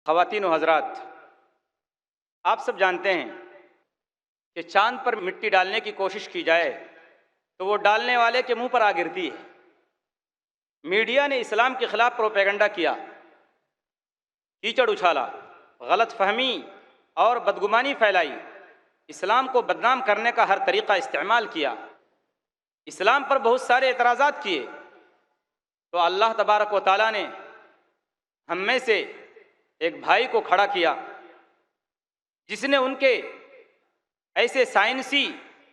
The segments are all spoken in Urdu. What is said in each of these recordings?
خواتین و حضرات، آپ سب جانتے ہیں کہ چاند پر مٹی ڈالنے کی کوشش کی جائے تو وہ ڈالنے والے کے منہ پر آ گرتی ہے۔ میڈیا نے اسلام کے خلاف پروپیگنڈا کیا، کیچڑ اچھالا، غلط فہمی اور بدگمانی پھیلائی، اسلام کو بدنام کرنے کا ہر طریقہ استعمال کیا، اسلام پر بہت سارے اعتراضات کیے، تو اللہ تبارک و تعالیٰ نے ہم میں سے ایک بھائی کو کھڑا کیا جس نے ان کے ایسے سائنسی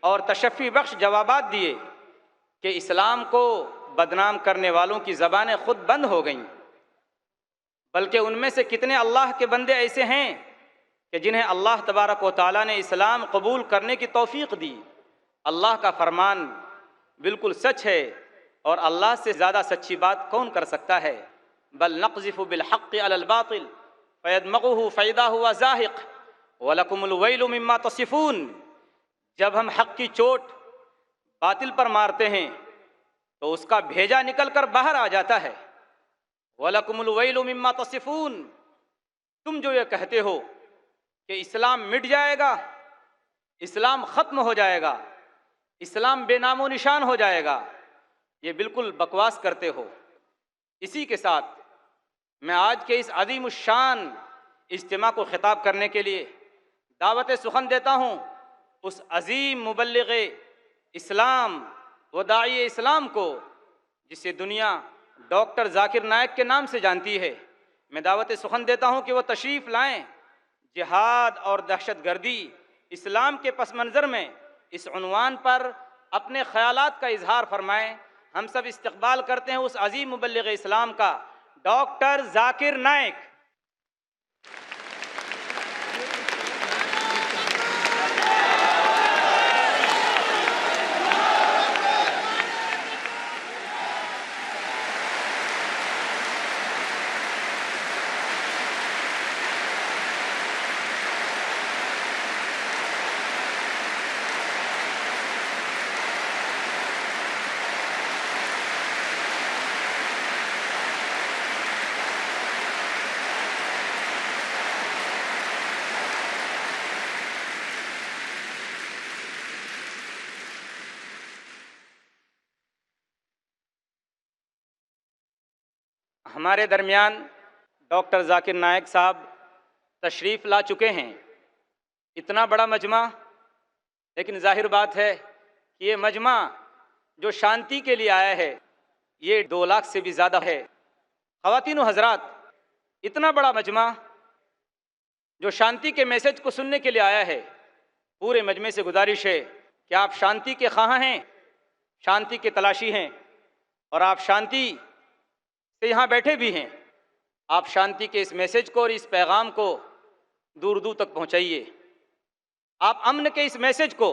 اور تشفی بخش جوابات دیے کہ اسلام کو بدنام کرنے والوں کی زبانیں خود بند ہو گئیں۔ بلکہ ان میں سے کتنے اللہ کے بندے ایسے ہیں کہ جنہیں اللہ تبارک و تعالیٰ نے اسلام قبول کرنے کی توفیق دی۔ اللہ کا فرمان بالکل سچ ہے، اور اللہ سے زیادہ سچی بات کون کر سکتا ہے؟ بل نقذف بالحق علی الباطل فیدمغه فاذا هو زاهق ولکم الویل مما تصفون۔ جب ہم حق کی چوٹ باطل پر مارتے ہیں تو اس کا بھیجا نکل کر باہر آ جاتا ہے۔ وَلَكُمُ الْوَيْلُ مِمَّا تَصِفُونَ، تم جو یہ کہتے ہو کہ اسلام مٹ جائے گا، اسلام ختم ہو جائے گا، اسلام بے نام و نشان ہو جائے گا، یہ بالکل بکواس کرتے ہو۔ اسی کے ساتھ میں آج کے اس عظیم الشان اجتماع کو خطاب کرنے کے لیے دعوت سخن دیتا ہوں اس عظیم مبلغ اسلام و داعی اسلام کو جسے دنیا ڈاکٹر ذاکر نائک کے نام سے جانتی ہے۔ میں دعوت سخن دیتا ہوں کہ وہ تشریف لائیں، جہاد اور دہشت گردی اسلام کے پس منظر میں اس عنوان پر اپنے خیالات کا اظہار فرمائیں۔ ہم سب استقبال کرتے ہیں اس عظیم مبلغ اسلام کا، ڈاکٹر ذاکر نائک۔ ہمارے درمیان ڈاکٹر ذاکر نائک صاحب تشریف لا چکے ہیں۔ اتنا بڑا مجمع، لیکن ظاہر بات ہے کہ یہ مجمع جو شانتی کے لیے آیا ہے یہ 2 لاکھ سے بھی زیادہ ہے۔ خواتین و حضرات، اتنا بڑا مجمع جو شانتی کے میسج کو سننے کے لیے آیا ہے، پورے مجمع سے گزارش ہے کہ آپ شانتی کے خواہاں ہیں، شانتی کے تلاشی ہیں، اور آپ شانتی سے یہاں بیٹھے بھی ہیں۔ آپ شانتی کے اس میسج کو اور اس پیغام کو دور دور تک پہنچائیے۔ آپ امن کے اس میسج کو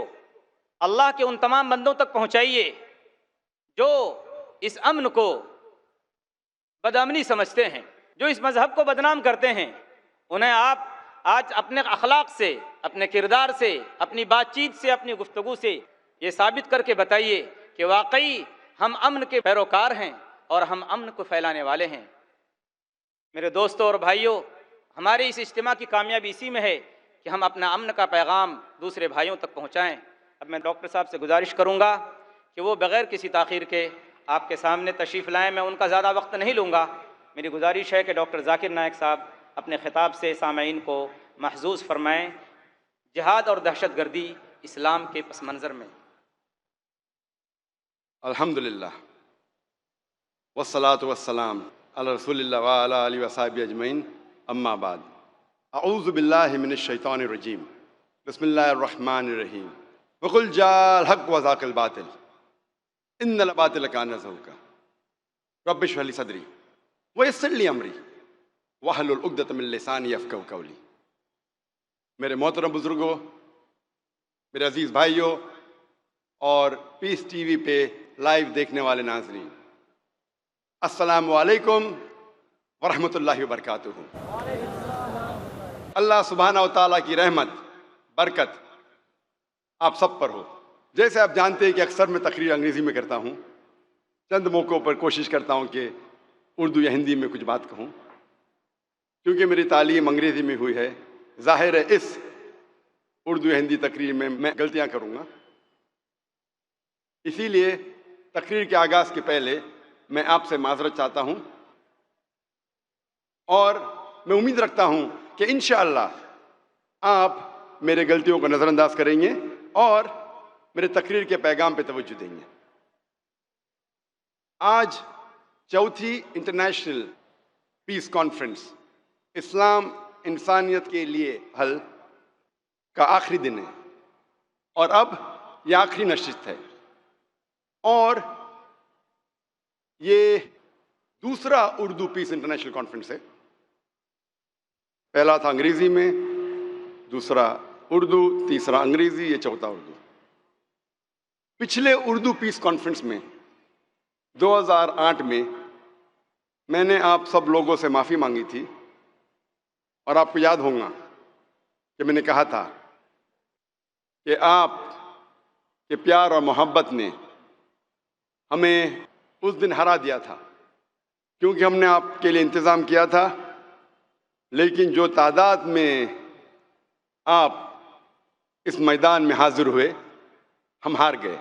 اللہ کے ان تمام بندوں تک پہنچائیے جو اس امن کو بدامنی سمجھتے ہیں، جو اس مذہب کو بدنام کرتے ہیں۔ انہیں آپ آج اپنے اخلاق سے، اپنے کردار سے، اپنی بات چیت سے، اپنی گفتگو سے یہ ثابت کر کے بتائیے کہ واقعی ہم امن کے پیروکار ہیں اور ہم امن کو پھیلانے والے ہیں۔ میرے دوستوں اور بھائیوں، ہمارے اس اجتماع کی کامیابی اسی میں ہے کہ ہم اپنا امن کا پیغام دوسرے بھائیوں تک پہنچائیں۔ اب میں ڈاکٹر صاحب سے گزارش کروں گا کہ وہ بغیر کسی تاخیر کے آپ کے سامنے تشریف لائیں۔ میں ان کا زیادہ وقت نہیں لوں گا۔ میری گزارش ہے کہ ڈاکٹر ذاکر نائک صاحب اپنے خطاب سے سامعین کو محظوظ فرمائیں، جہاد اور دہشت گردی اسلام کے پس منظر میں۔ الحمدللہ والصلاة والسلام علی رسول اللہ وعلی آلہ وصحبہ اجمعین، اما بعد۔ اعوذ باللہ من الشیطان الرجیم، بسم اللہ الرحمن الرحیم۔ وقل جاء الحق وزاق الباطل ان الباطل کان زہوقا رب اشرح لی صدری ویسر لی امری واحلل عقدۃ من لسانی یفقہوا قولی۔ میرے محترم بزرگوں، میرے عزیز بھائیوں اور پیس ٹی وی پہ لائیو دیکھنے والے ناظرین، السلام علیکم ورحمۃ اللہ وبرکاتہ۔ اللہ سبحانہ و تعالیٰ کی رحمت، برکت آپ سب پر ہو۔ جیسے آپ جانتے ہیں کہ اکثر میں تقریر انگریزی میں کرتا ہوں، چند موقعوں پر کوشش کرتا ہوں کہ اردو یا ہندی میں کچھ بات کہوں۔ کیونکہ میری تعلیم انگریزی میں ہوئی ہے، ظاہر ہے اس اردو ہندی تقریر میں غلطیاں کروں گا، اسی لیے تقریر کے آغاز کے پہلے میں آپ سے معذرت چاہتا ہوں، اور میں امید رکھتا ہوں کہ انشاءاللہ آپ میرے غلطیوں کو نظر انداز کریں گے اور میرے تقریر کے پیغام پہ توجہ دیں گے۔ آج چوتھی انٹرنیشنل پیس کانفرنس اسلام انسانیت کے لیے حل کا آخری دن ہے، اور اب یہ آخری نشست ہے، اور یہ دوسرا اردو پیس انٹرنیشنل کانفرنس ہے۔ پہلا تھا انگریزی میں، دوسرا اردو، تیسرا انگریزی، یہ چوتھا اردو۔ پچھلے اردو پیس کانفرنس میں 2008 میں نے آپ سب لوگوں سے معافی مانگی تھی، اور آپ کو یاد ہوگا کہ میں نے کہا تھا کہ آپ کے پیار اور محبت نے ہمیں اس دن ہرا دیا تھا، کیونکہ ہم نے آپ کے لیے انتظام کیا تھا، لیکن جو تعداد میں آپ اس میدان میں حاضر ہوئے ہم ہار گئے،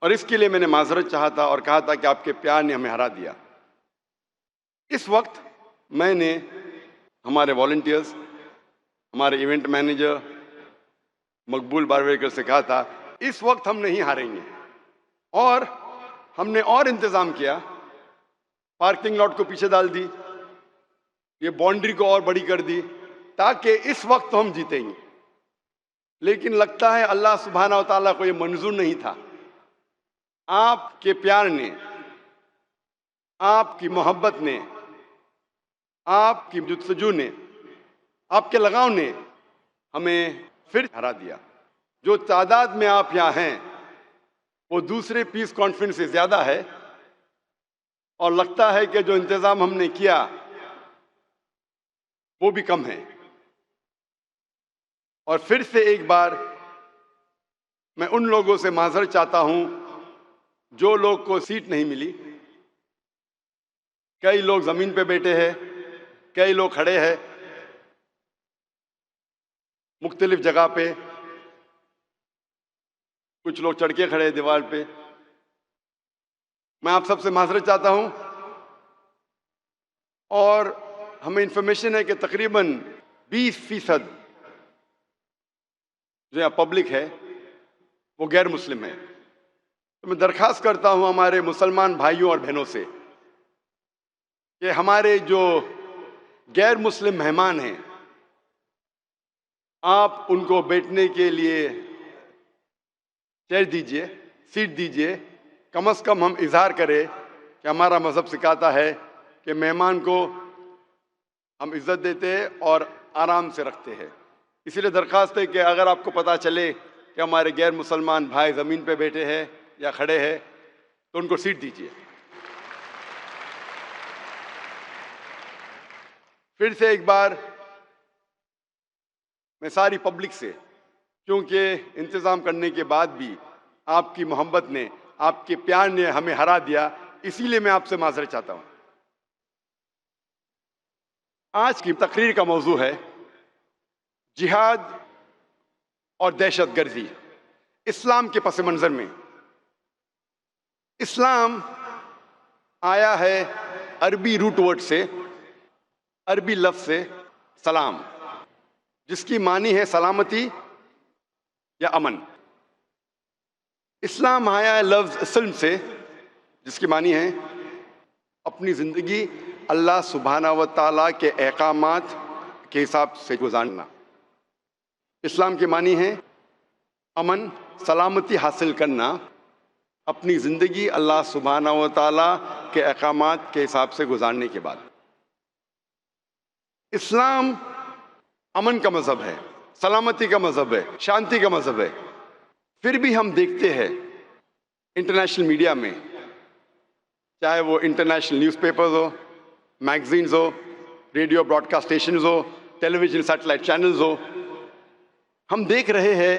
اور اس کے لیے میں نے معذرت چاہا تھا اور کہا تھا کہ آپ کے پیار نے ہمیں ہرا دیا۔ اس وقت میں نے ہمارے والنٹیئرز، ہمارے ایونٹ مینیجر مقبول بارویکر سے کہا تھا اس وقت ہم نہیں ہاریں گے، اور ہم نے اور انتظام کیا، پارکنگ لاٹ کو پیچھے ڈال دی، یہ باؤنڈری کو اور بڑی کر دی تاکہ اس وقت ہم جیتیں گے، لیکن لگتا ہے اللہ سبحانہ و تعالیٰ کو یہ منظور نہیں تھا۔ آپ کے پیار نے، آپ کی محبت نے، آپ کی جستجو نے، آپ کے لگاؤ نے ہمیں پھر ہرا دیا۔ جو تعداد میں آپ یہاں ہیں وہ دوسرے پیس کانفرنس سے زیادہ ہے، اور لگتا ہے کہ جو انتظام ہم نے کیا وہ بھی کم ہے۔ اور پھر سے ایک بار میں ان لوگوں سے معذرت چاہتا ہوں جو لوگ کو سیٹ نہیں ملی۔ کئی لوگ زمین پہ بیٹھے ہیں، کئی لوگ کھڑے ہیں مختلف جگہ پہ، کچھ لوگ چڑھ کے کھڑے ہیں دیوار پہ۔ میں آپ سب سے معذرت چاہتا ہوں، اور ہمیں انفارمیشن ہے کہ تقریباً 20% جو یہاں پبلک ہے وہ غیر مسلم ہے۔ تو میں درخواست کرتا ہوں ہمارے مسلمان بھائیوں اور بہنوں سے کہ ہمارے جو غیر مسلم مہمان ہیں آپ ان کو بیٹھنے کے لیے چیئر دیجئے، سیٹ دیجئے۔ کم از کم ہم اظہار کریں کہ ہمارا مذہب سکھاتا ہے کہ مہمان کو ہم عزت دیتے ہیں اور آرام سے رکھتے ہیں۔ اسی لیے درخواست ہے کہ اگر آپ کو پتہ چلے کہ ہمارے غیر مسلمان بھائی زمین پہ بیٹھے ہیں یا کھڑے ہیں تو ان کو سیٹ دیجیے۔ پھر سے ایک بار میں ساری پبلک سے، کیونکہ انتظام کرنے کے بعد بھی آپ کی محبت نے، آپ کے پیار نے ہمیں ہرا دیا، اسی لیے میں آپ سے معذرت چاہتا ہوں۔ آج کی تقریر کا موضوع ہے جہاد اور دہشت گردی اسلام کے پس منظر میں۔ اسلام آیا ہے عربی روٹ ورڈ سے، عربی لفظ سے سلام، جس کی معنی ہے سلامتی یا امن۔ اسلام آیا ہے لفظ سلم سے، جس کی معنی ہے اپنی زندگی اللہ سبحانہ و تعالیٰ کے احکامات کے حساب سے گزارنا۔ اسلام کے معنی ہے امن، سلامتی حاصل کرنا، اپنی زندگی اللہ سبحانہ و تعالیٰ کے احکامات کے حساب سے گزارنے کے بعد۔ اسلام امن کا مذہب ہے، سلامتی کا مذہب ہے، شانتی کا مذہب ہے۔ پھر بھی ہم دیکھتے ہیں انٹرنیشنل میڈیا میں، چاہے وہ انٹرنیشنل نیوز پیپرز ہو، میگزینز ہو، ریڈیو براڈ کاسٹ اسٹیشنز ہو، ٹیلی ویژن سیٹلائٹ چینلز ہو، ہم دیکھ رہے ہیں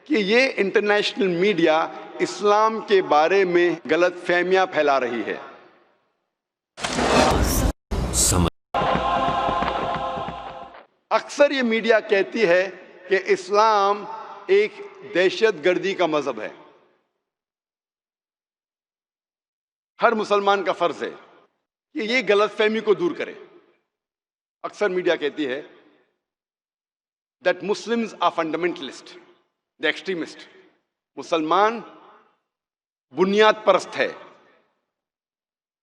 کہ یہ انٹرنیشنل میڈیا اسلام کے بارے میں غلط فہمیاں پھیلا رہی ہے۔ اکثر یہ میڈیا کہتی ہے کہ اسلام ایک دہشت گردی کا مذہب ہے. ہر مسلمان کا فرض ہے کہ یہ غلط فہمی کو دور کرے. اکثر میڈیا کہتی ہے that Muslims are fundamentalist, the extremist. مسلمان بنیاد پرست ہے،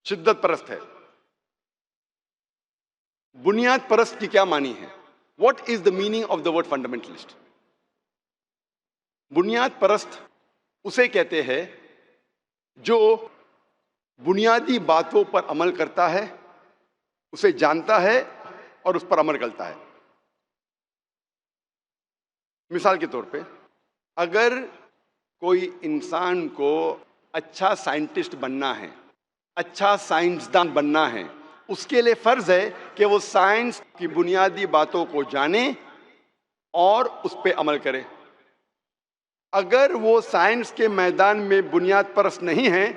شدت پرست ہے. بنیاد پرست کی کیا معنی ہے؟ What is the meaning of the word fundamentalist? بنیاد پرست اسے کہتے ہیں جو بنیادی باتوں پر عمل کرتا ہے، اسے جانتا ہے اور اس پر عمل کرتا ہے. مثال کے طور پہ اگر کوئی انسان کو اچھا سائنٹسٹ بننا ہے، اچھا سائنسدان بننا ہے، اس کے لیے فرض ہے کہ وہ سائنس کی بنیادی باتوں کو جانے اور اس پہ عمل کرے. اگر وہ سائنس کے میدان میں بنیاد پرست نہیں ہے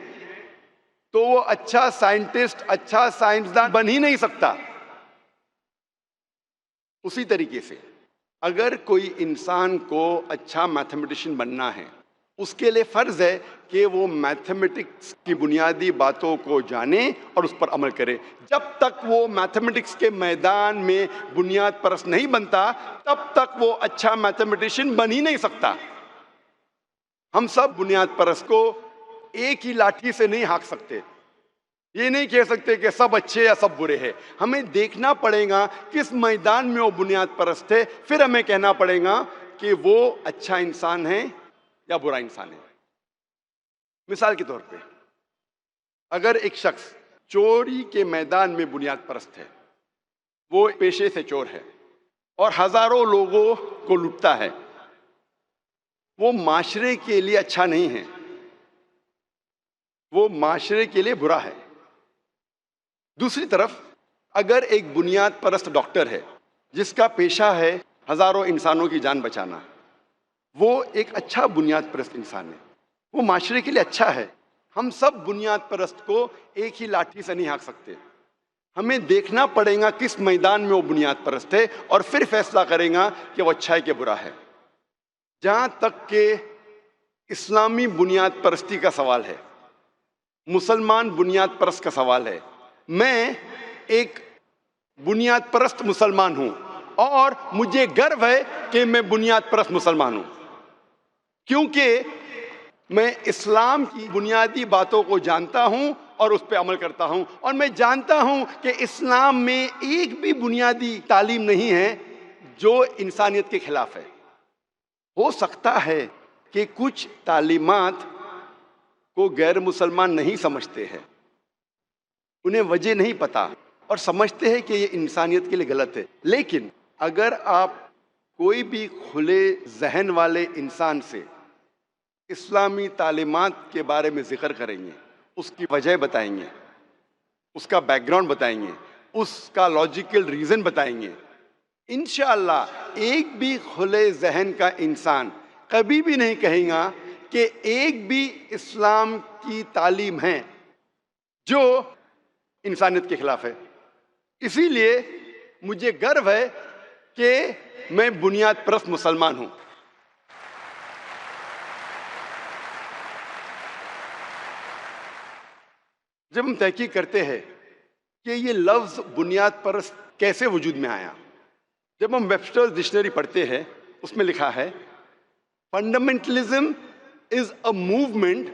تو وہ اچھا سائنٹسٹ، اچھا سائنسدان بن ہی نہیں سکتا. اسی طریقے سے اگر کوئی انسان کو اچھا میتھمیٹیشین بننا ہے، اس کے لیے فرض ہے کہ وہ میتھمیٹکس کی بنیادی باتوں کو جانے اور اس پر عمل کرے. جب تک وہ میتھمیٹکس کے میدان میں بنیاد پرست نہیں بنتا تب تک وہ اچھا میتھمیٹیشین بن ہی نہیں سکتا. ہم سب بنیاد پرست کو ایک ہی لاٹھی سے نہیں ہانک سکتے. یہ نہیں کہہ سکتے کہ سب اچھے یا سب برے ہیں. ہمیں دیکھنا پڑے گا کس میدان میں وہ بنیاد پرست ہے، پھر ہمیں کہنا پڑے گا کہ وہ اچھا انسان ہے یا برا انسان ہے. مثال کے طور پہ اگر ایک شخص چوری کے میدان میں بنیاد پرست ہے، وہ پیشے سے چور ہے اور ہزاروں لوگوں کو لوٹتا ہے، وہ معاشرے کے لیے اچھا نہیں ہے، وہ معاشرے کے لیے برا ہے. دوسری طرف اگر ایک بنیاد پرست ڈاکٹر ہے جس کا پیشہ ہے ہزاروں انسانوں کی جان بچانا، وہ ایک اچھا بنیاد پرست انسان ہے، وہ معاشرے کے لیے اچھا ہے. ہم سب بنیاد پرست کو ایک ہی لاٹھی سے نہیں ہانک سکتے. ہمیں دیکھنا پڑے گا کس میدان میں وہ بنیاد پرست ہے اور پھر فیصلہ کریں گا کہ وہ اچھا ہے کہ برا ہے. جہاں تک کہ اسلامی بنیاد پرستی کا سوال ہے، مسلمان بنیاد پرست کا سوال ہے، میں ایک بنیاد پرست مسلمان ہوں اور مجھے گرو ہے کہ میں بنیاد پرست مسلمان ہوں، کیونکہ میں اسلام کی بنیادی باتوں کو جانتا ہوں اور اس پہ عمل کرتا ہوں، اور میں جانتا ہوں کہ اسلام میں ایک بھی بنیادی تعلیم نہیں ہے جو انسانیت کے خلاف ہے. ہو سکتا ہے کہ کچھ تعلیمات کو غیر مسلمان نہیں سمجھتے ہیں، انہیں وجہ نہیں پتا اور سمجھتے ہیں کہ یہ انسانیت کے لیے غلط ہے. لیکن اگر آپ کوئی بھی کھلے ذہن والے انسان سے اسلامی تعلیمات کے بارے میں ذکر کریں گے، اس کی وجہ بتائیں گے، اس کا بیک گراؤنڈ بتائیں گے، اس کا لاجیکل ریزن بتائیں گے، انشاءاللہ ایک بھی کھلے ذہن کا انسان کبھی بھی نہیں کہے گا کہ ایک بھی اسلام کی تعلیم ہے جو انسانیت کے خلاف ہے. اسی لیے مجھے گرو ہے کہ میں بنیاد پرست مسلمان ہوں. جب ہم تحقیق کرتے ہیں کہ یہ لفظ بنیاد پرست کیسے وجود میں آیا، جب ہم ویبسٹرز ڈکشنری پڑھتے ہیں اس میں لکھا ہے fundamentalism is a movement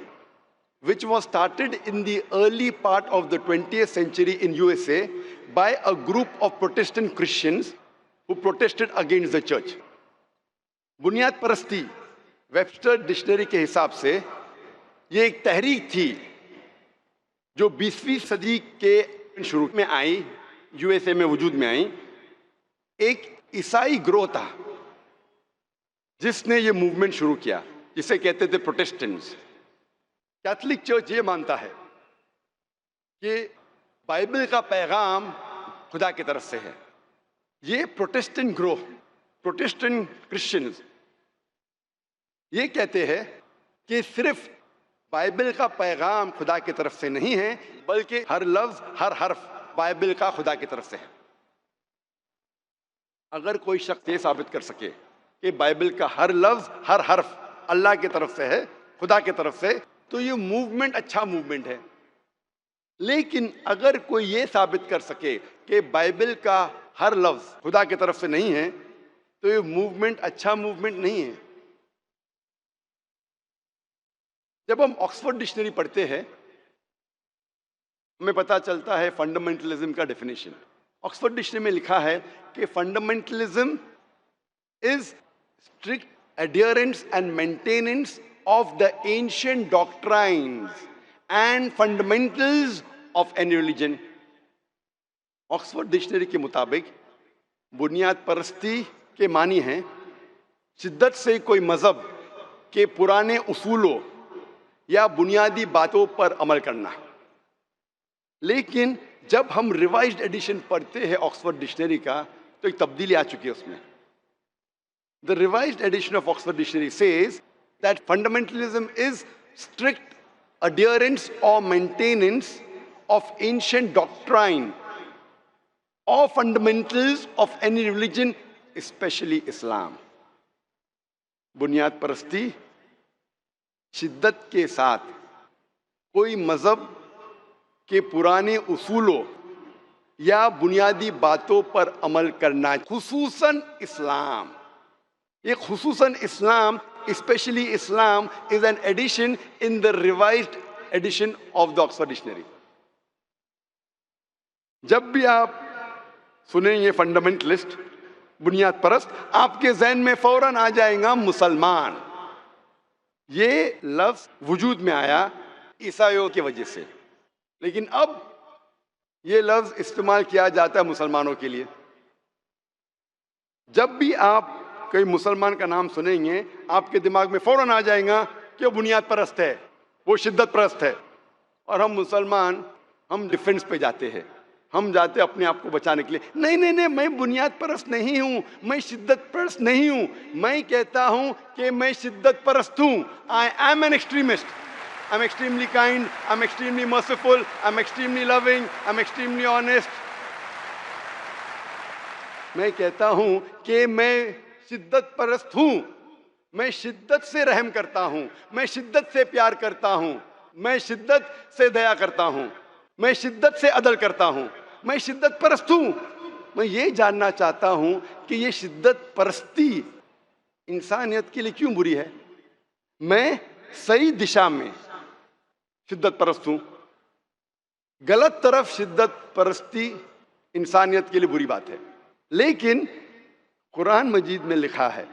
which was started in the early part of the 20th century in USA by a group of Protestant Christians who protested against the church. بنیاد پرستی ویبسٹر ڈکشنری کے حساب سے یہ ایک تحریک تھی جو 20ویں صدی کے شروع میں آئی، یو ایس اے میں وجود میں آئی. ایک عیسائی گروہ تھا جس نے یہ موومنٹ شروع کیا، جسے کہتے تھے پروٹیسٹنٹس. کیتھولک چرچ یہ مانتا ہے کہ بائبل کا پیغام خدا کی طرف سے ہے. یہ پروٹیسٹنٹ گروہ، پروٹیسٹنٹ کرسچنز یہ کہتے ہیں کہ صرف بائبل کا پیغام خدا کی طرف سے نہیں ہے بلکہ ہر لفظ، ہر حرف بائبل کا خدا کی طرف سے ہے. اگر کوئی شخص یہ ثابت کر سکے کہ بائبل کا ہر لفظ ہر حرف اللہ کی طرف سے ہے، خدا کی طرف سے، تو یہ موومنٹ اچھا موومنٹ ہے۔ لیکن اگر کوئی یہ ثابت کر سکے کہ بائبل کا ہر لفظ خدا کی طرف سے نہیں ہے تو یہ موومنٹ اچھا موومنٹ نہیں ہے۔ جب ہم آکسفورڈ ڈکشنری پڑھتے ہیں ہمیں پتہ چلتا ہے فنڈامنٹلزم کا ڈیفینیشن۔ آکسفورڈ ڈکشنری میں لکھا ہے کہ fundamentalism is strict adherence and maintenance of the ancient doctrines and fundamentals of any religion۔ Oxford dictionary کے مطابق بنیاد پرستی کے معنی ہیں شدت سے کوئی مذہب کے پرانے اصولوں یا بنیادی باتوں پر عمل کرنا۔ لیکن جب ہم ریوائزڈ ایڈیشن پڑھتے ہیں آکسفورڈ ڈکشنری کا تو ایک تبدیلی آ چکی ہے اس میں۔ The revised edition of Oxford Dictionary says that fundamentalism is strict adherence or maintenance of ancient doctrine or fundamentals of any religion, especially Islam۔ بنیاد پرستی شدت کے ساتھ کوئی مذہب کے پرانے اصولوں یا بنیادی باتوں پر عمل کرنا، خصوصاً اسلام۔ یہ خصوصاً اسلام، specially Islam is an edition in the revised edition of the Oxford dictionary. جب بھی آپ سنیں یہ فنڈامنٹلسٹ، بنیاد پرست، آپ کے ذہن میں فوراً آ جائے گا مسلمان۔ یہ لفظ وجود میں آیا عیسائیوں کی وجہ سے، لیکن اب یہ لفظ استعمال کیا جاتا ہے مسلمانوں کے لیے۔ جب بھی آپ کوئی مسلمان کا نام سنیں گے آپ کے دماغ میں فوراً آ جائے گا کہ وہ بنیاد پرست ہے، وہ شدت پرست ہے۔ اور ہم مسلمان ہم ڈیفنس پہ جاتے ہیں، ہم جاتے اپنے آپ کو بچانے کے لیے، نہیں، میں بنیاد پرست نہیں ہوں، میں شدت پرست نہیں ہوں، میں کہتا ہوں کہ میں شدت پرست ہوں۔ I am an extremist. I'm extremely kind, I'm extremely merciful, I'm extremely loving, I'm extremely honest۔ میں کہتا ہوں کہ میں شدت پرست ہوں، میں شدت سے رحم کرتا ہوں، میں شدت سے پیار کرتا ہوں، میں شدت سے دیا کرتا ہوں، میں شدت سے عدل کرتا ہوں، میں شدت پرست ہوں۔ میں یہ جاننا چاہتا ہوں کہ یہ شدت پرستی انسانیت کے لیے کیوں بری ہے؟ میں صحیح دشا میں شدت پرست ہوں، غلط طرف شدت پرستی انسانیت کے لیے بری بات ہے۔ لیکن قرآن مجید میں لکھا ہے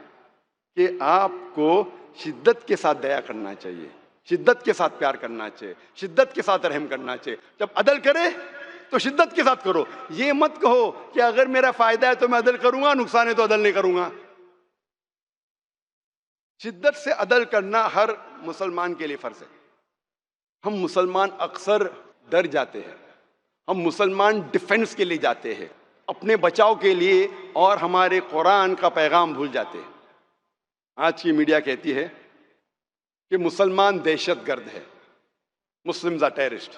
کہ آپ کو شدت کے ساتھ دیا کرنا چاہیے، شدت کے ساتھ پیار کرنا چاہیے، شدت کے ساتھ رحم کرنا چاہیے۔ جب عدل کرے تو شدت کے ساتھ کرو، یہ مت کہو کہ اگر میرا فائدہ ہے تو میں عدل کروں گا، نقصان ہے تو عدل نہیں کروں گا۔ شدت سے عدل کرنا ہر مسلمان کے لیے فرض ہے۔ ہم مسلمان اکثر ڈر جاتے ہیں، ہم مسلمان ڈیفنس کے لیے جاتے ہیں، اپنے بچاؤ کے لیے، اور ہمارے قرآن کا پیغام بھول جاتے ہیں۔ آج کی میڈیا کہتی ہے کہ مسلمان دہشت گرد ہے، مسلمز آر ٹیررسٹ۔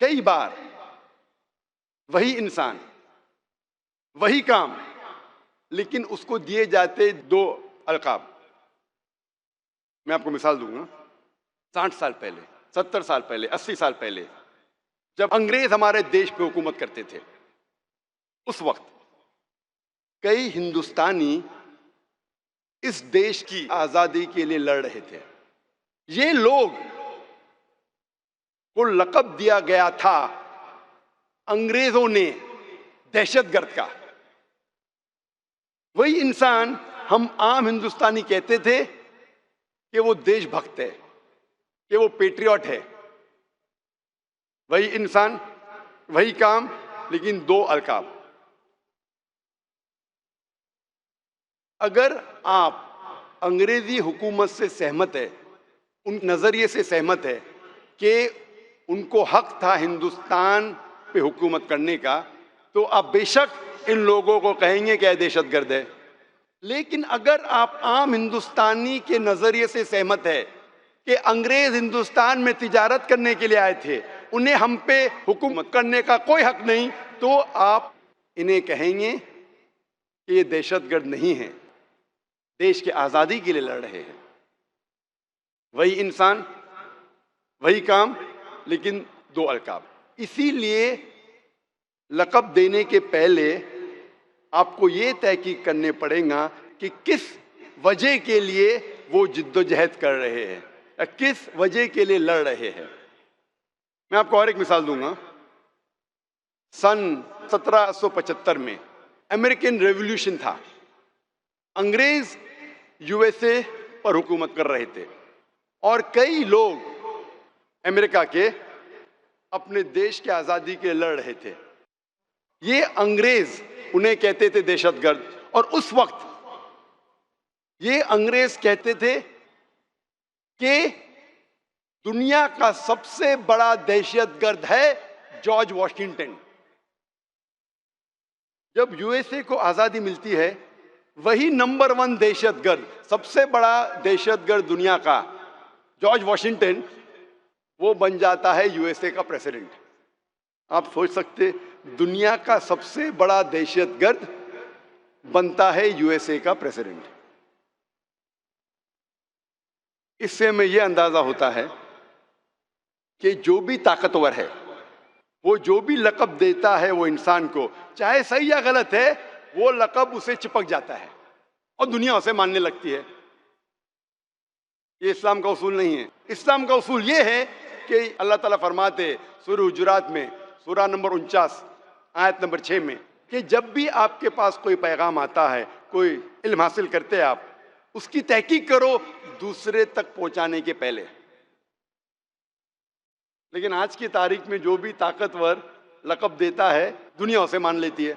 کئی بار وہی انسان وہی کام، لیکن اس کو دیے جاتے دو القاب۔ میں آپ کو مثال دوں گا۔ 60 سال پہلے، 70 سال پہلے، 80 سال پہلے جب انگریز ہمارے دیش پہ حکومت کرتے تھے، اس وقت کئی ہندوستانی اس دیش کی آزادی کے لیے لڑ رہے تھے۔ یہ لوگ کو لقب دیا گیا تھا انگریزوں نے دہشت گرد کا۔ وہی انسان ہم عام ہندوستانی کہتے تھے کہ وہ دیش بھکت ہے، کہ وہ پیٹریوٹ ہے۔ وہی انسان وہی کام، لیکن دو القاب۔ اگر آپ انگریزی حکومت سے سہمت ہے، ان نظریے سے سہمت ہے کہ ان کو حق تھا ہندوستان پہ حکومت کرنے کا، تو آپ بے شک ان لوگوں کو کہیں گے کہ یہ دہشت گرد ہے۔ لیکن اگر آپ عام ہندوستانی کے نظریے سے سہمت ہے کہ انگریز ہندوستان میں تجارت کرنے کے لیے آئے تھے، انہیں ہم پہ حکومت کرنے کا کوئی حق نہیں، تو آپ انہیں کہیں گے کہ یہ دہشت گرد نہیں ہیں، دیش کی آزادی کے لیے لڑ رہے ہیں. وہی انسان، وہی کام، لیکن دو القاب. اسی لیے لقب دینے کے پہلے آپ کو یہ تحقیق کرنے پڑے گا کہ کس وجہ کے لیے وہ جد و جہد کر رہے ہیں یا کس وجہ کے لیے لڑ رہے ہیں. میں آپ کو اور ایک مثال دوں گا. سن 1775 میں امریکن ریولیوشن تھا. انگریز یو ایس اے پر حکومت کر رہے تھے اور کئی لوگ امریکہ کے اپنے دیش کی آزادی کے لیے لڑ رہے تھے. یہ انگریز انہیں کہتے تھے دہشت گرد، اور اس وقت یہ انگریز کہتے تھے کہ دنیا کا سب سے بڑا دہشت گرد ہے جارج واشنگٹن. جب یو ایس اے کو آزادی ملتی ہے، وہی نمبر 1 دہشت گرد، سب سے بڑا دہشت گرد دنیا کا جارج واشنگٹن، وہ بن جاتا ہے یو ایس اے کا پریزیڈنٹ. آپ سوچ سکتے دنیا کا سب سے بڑا دہشت گرد بنتا ہے یو ایس اے کا پریزیڈنٹ. اس سے ہمیں یہ اندازہ ہوتا ہے کہ جو بھی طاقتور ہے، وہ جو بھی لقب دیتا ہے وہ انسان کو، چاہے صحیح یا غلط ہے، وہ لقب اسے چپک جاتا ہے اور دنیا اسے ماننے لگتی ہے. یہ اسلام کا اصول نہیں ہے. اسلام کا اصول یہ ہے کہ اللہ تعالیٰ فرماتے سورہ حجرات میں، سورہ نمبر 49 آیت نمبر 6 میں، کہ جب بھی آپ کے پاس کوئی پیغام آتا ہے، کوئی علم حاصل کرتے ہیں آپ، اس کی تحقیق کرو دوسرے تک پہنچانے کے پہلے. لیکن آج کی تاریخ میں جو بھی طاقتور لقب دیتا ہے، دنیا اسے مان لیتی ہے.